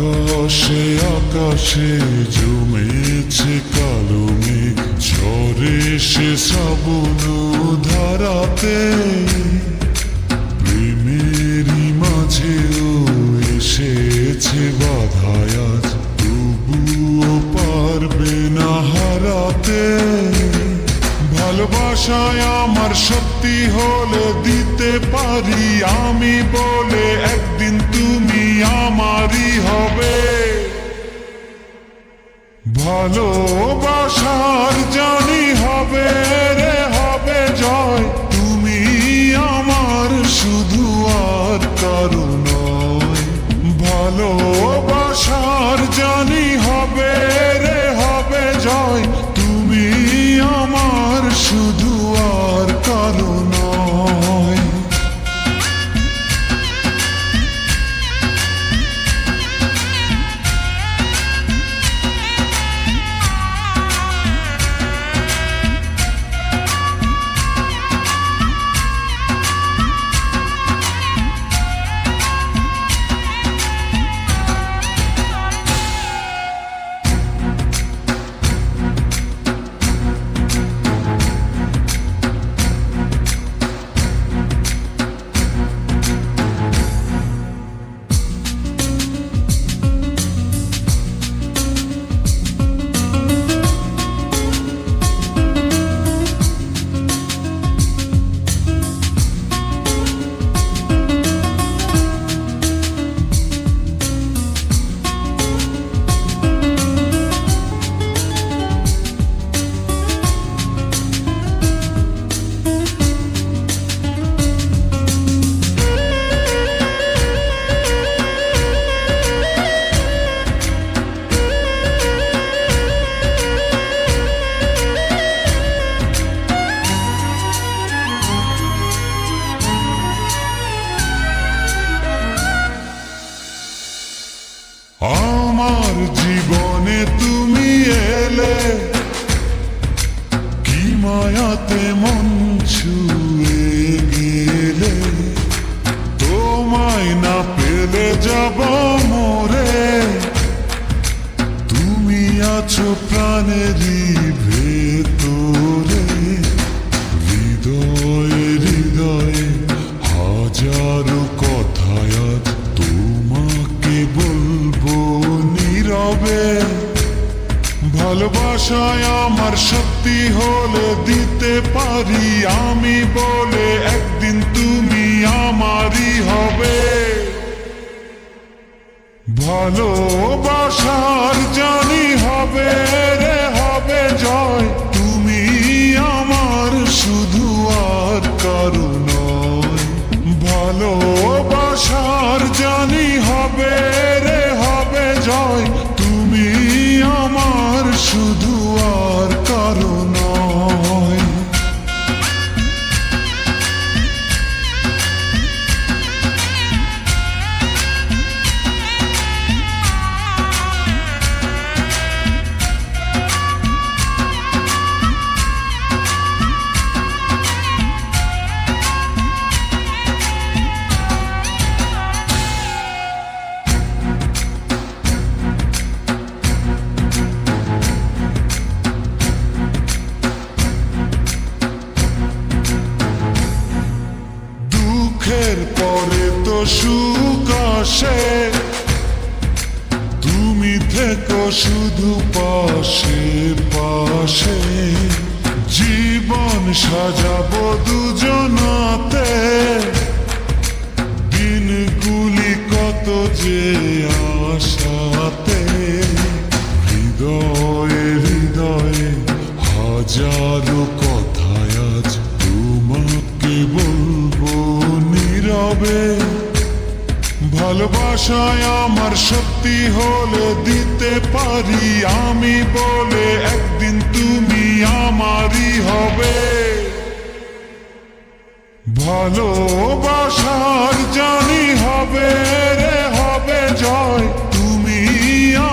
আকাশে আকাশে জমেছে কালো মেঘ, ঝরে সে শ্রাবণ ধারাতে। প্রেমেরই মাঝেও এসেছে বাধায় আজ, তবুও পারবে না হারাতে। ভালোবাসায় আমার সত্যি হলে দিতে পারি আমি বলে, একদিন তুমি আমারই হবে। ভালোবাসার জানি হবে রে হবে জয়, তুমি আমার শুধু আর কারো নয়। ভালোবাসার জানি হবে রে হবে জয়, তুমি আমার শুধু আর কারো নয়। আমার জীবনে তুমি এলে, কি মায়াতে মন ছুঁয়ে গেলে। তোমায় না পেলে যাব মরে, তুমি আছো প্রাণেরই ভেতরে। হৃদয়ে হৃদয়ে হাজারো কথায় আজ তোমাকে বলবো নীরবে। ভালোবাসায় আমার সত্যি হলে দিতে পারি আমি বলে, একদিন তুমি আমারই হবে। ভালোবাসার জানি হবে রে হবে জয়, তুমি আমার শুধু আর কারো নয়। ভালোবাসার জানি হবে রে হবে জয়, তুমি আমার শুধু আর কারো নয়। দুঃখের পরে তো সুখ আসে, তুমি থেকো শুধু পাশে পাশে। জীবন সাজাবো দুজনাতে, দিনগুলি কত যে আশাতে। হৃদয়ে হৃদয়ে হাজারো কথায় আজ তোমাকে বলবো নীরবে। ভালোবাসায় আমার সত্যি হলে দিতে পারি আমি বলে, একদিন তুমি আমারই হবে। ভালোবাসার জানি হবে রে হবে জয়, তুমি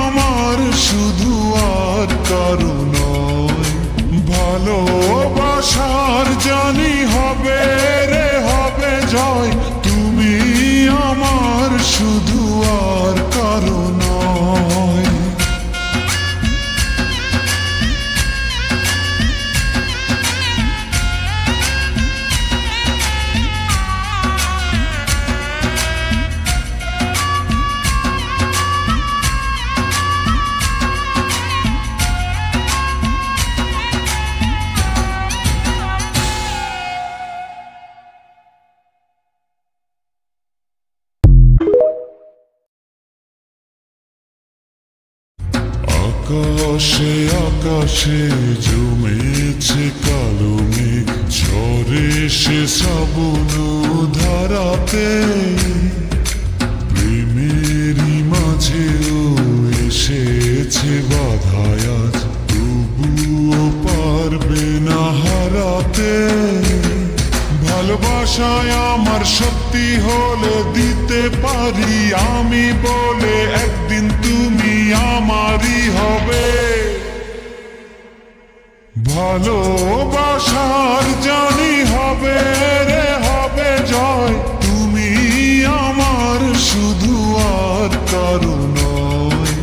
আমার শুধু আর কারো নয়। ভালোবাসার জানি হবে রে হবে জয়, তুমি আমার শুধু আর কারো নয়। আকাশে আকাশে জমেছে কালো মেঘ, ঝরে সে শ্রাবণ ধারাতে। প্রেমেরই মাঝেও এসেছে বাধায় আজ, তবুও পারবে না হারাতে। ভালোবাসায় আমার শক্তি হলে দিতে পারি আমি বলে, একদিন তুমি আমারই হবে। ভালোবাসার জানি হবে রে হবে জয়, তুমি আমার শুধু আর কারো নয়।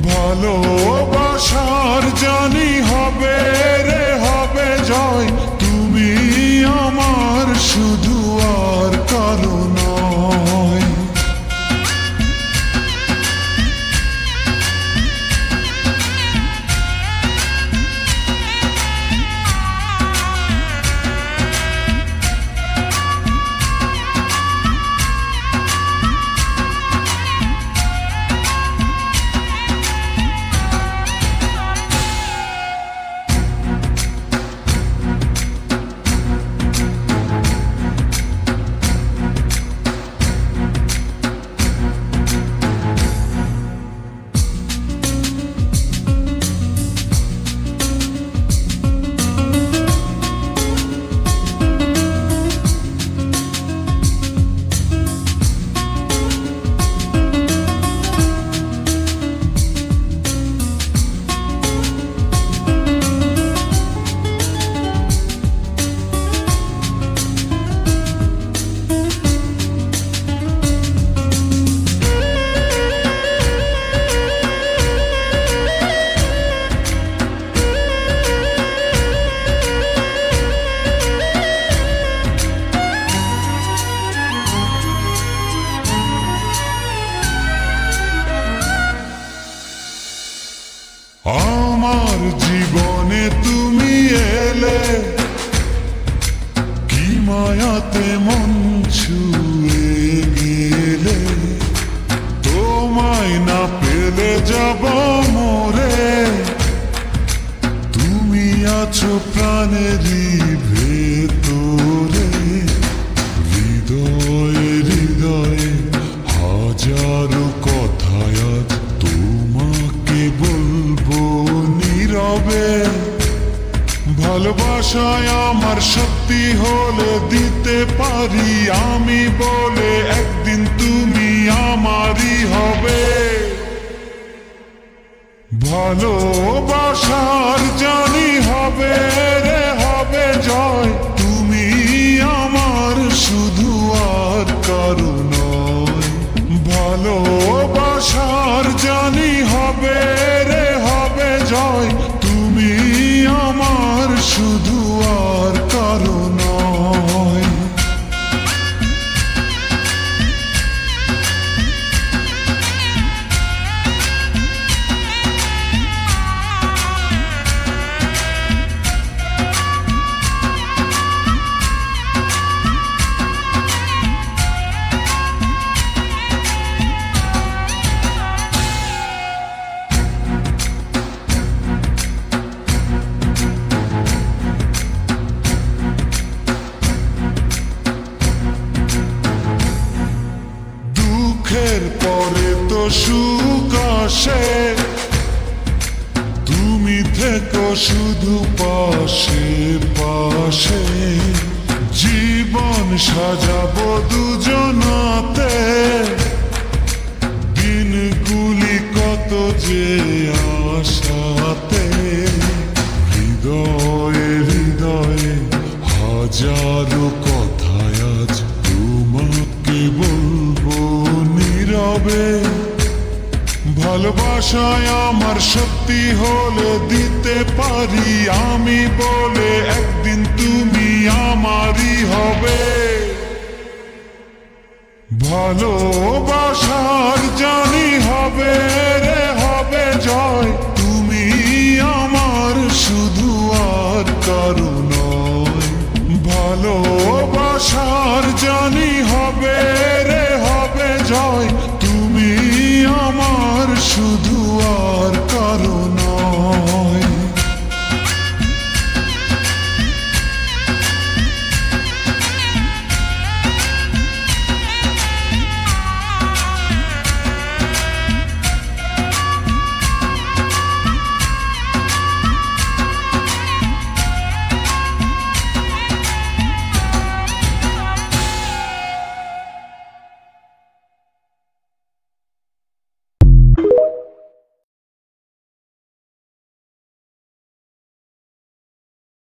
ভালোবাসার জানি হবে রে হবে জয়, তুমি আমার শুধু আর কারো নয়। আমার জীবনে তুমি এলে, কি মায়াতে মন ছুঁয়ে গেলে। তোমায় না পেলে যাব মরে, তুমি আছো প্রাণেরই ভেতরে। হৃদয়ে হৃদয়ে হাজারো কথায় আজ তোমাকে বলবো নীরবে। ভালোবাসায় আমার শক্তি হলে দিতে পারি আমি বলে, একদিন তুমি আমারই হবে। ভালোবাসার জানি হবে রে হবে জয়, তুমি আমার শুধু আর কারো নয়। ভালোবাসার জানি হবে রে হবে জয়, তুমি আমার শুধু আর কারো নয়। দুঃখের পরে তো সুখ আসে, তুমি থেকো শুধু পাশে পাশে। জীবন সাজাবো দুজনাতে, দিনগুলি কত যে আশাতে। হৃদয়ে হৃদয়ে হাজারো কথায় আজ তোমাকে বলবো নীরবে। ভালোবাসায় আমার শক্তি হলে দিতে পারি আমি বলে, একদিন তুমি আমারই হবে। ভালোবাসার জানি হবে রে হবে জয়, তুমি আমার শুধু আর কারো নয়। ভালোবাসার জানি হবে রে হবে জয়, তুমি আমার শুধু